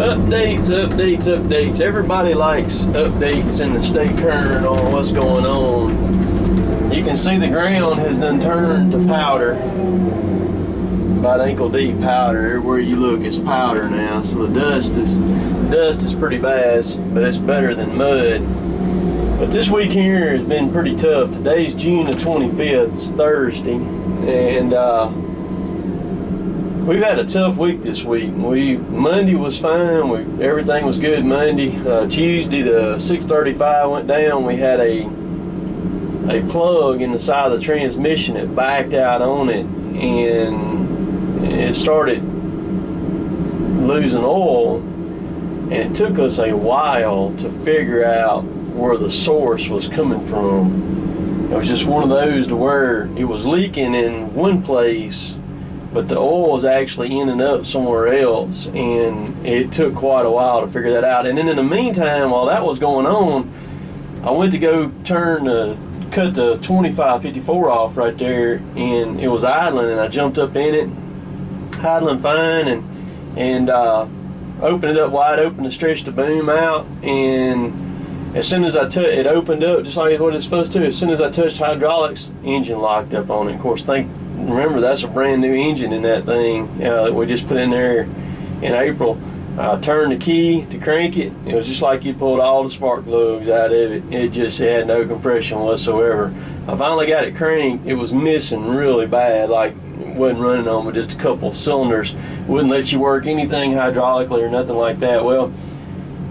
Updates, updates, updates. Everybody likes updates in the state current on what's going on. You can see the ground has done turned to powder, about ankle deep powder. Everywhere you look, it's powder now. So the dust is pretty bad, but it's better than mud. But this week here has been pretty tough. Today's June the 25th, it's Thursday, and we've had a tough week this week. Monday was fine. Everything was good Monday. Tuesday, the 635 went down. We had a plug in the side of the transmission that backed out on it, and it started losing oil. And it took us a while to figure out where the source was coming from. It was just one of those to where it was leaking in one place, but the oil was actually ending up somewhere else, and it took quite a while to figure that out. And then in the meantime, while that was going on, I went to go cut the 2554 off right there, and it was idling, and I jumped up in it, idling fine, and opened it up wide open to stretch the boom out, and as soon as it opened up just like what it's supposed to. As soon as I touched hydraulics, engine locked up on it. Of course, remember, that's a brand new engine in that thing that we just put in there in April. I turned the key to crank it. It was just like you pulled all the spark plugs out of it. It had no compression whatsoever. I finally got it cranked. It was missing really bad, like it wasn't running on with just a couple of cylinders. Wouldn't let you work anything hydraulically or nothing like that. Well,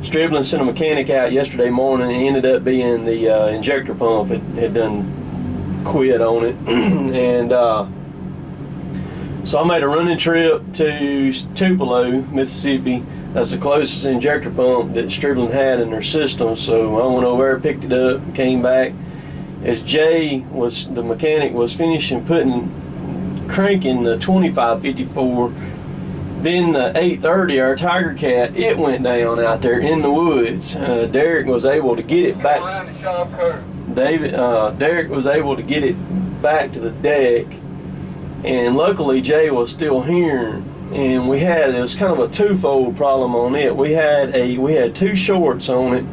Striblin sent a mechanic out yesterday morning, and it ended up being the injector pump had done quit on it. And so I made a running trip to Tupelo, Mississippi. That's the closest injector pump that Striblin had in their system. So I went over there, picked it up, came back. As Jay the mechanic was finishing cranking the 2554, then the 830, our Tiger Cat, it went down out there in the woods. Derek was able to get it back. Derek was able to get it back to the deck, and luckily Jay was still here. And it was kind of a twofold problem on it. We had two shorts on it,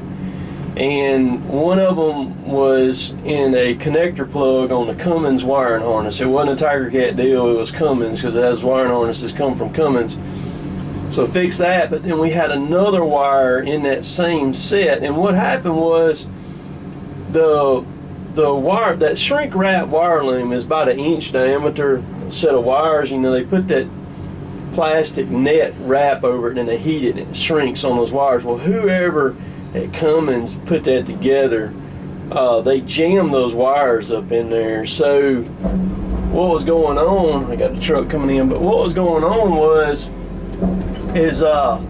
and one of them was in a connector plug on the Cummins wiring harness. It wasn't a Tiger Cat deal, it was Cummins, because it has wiring harnesses come from Cummins. So fix that, but then we had another wire in that same set, and what happened was the wire, that shrink wrap wire loom is about 1 inch diameter set of wires. You know, they put that plastic net wrap over it and they heat it and it shrinks on those wires. Well, whoever at Cummins put that together, they jammed those wires up in there. So what was going on, I got the truck coming in, but what was going on is a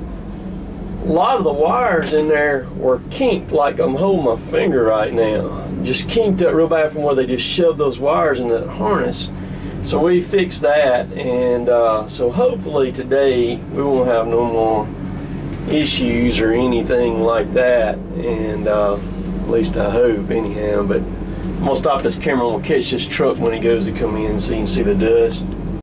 lot of the wires in there were kinked, like I'm holding my finger right now, just kinked up real bad from where they just shoved those wires in that harness. So we fixed that, and so hopefully today we won't have no more issues or anything like that, and at least I hope anyhow. But I'm gonna stop this camera and we'll catch this truck when he goes to come in so you can see the dust.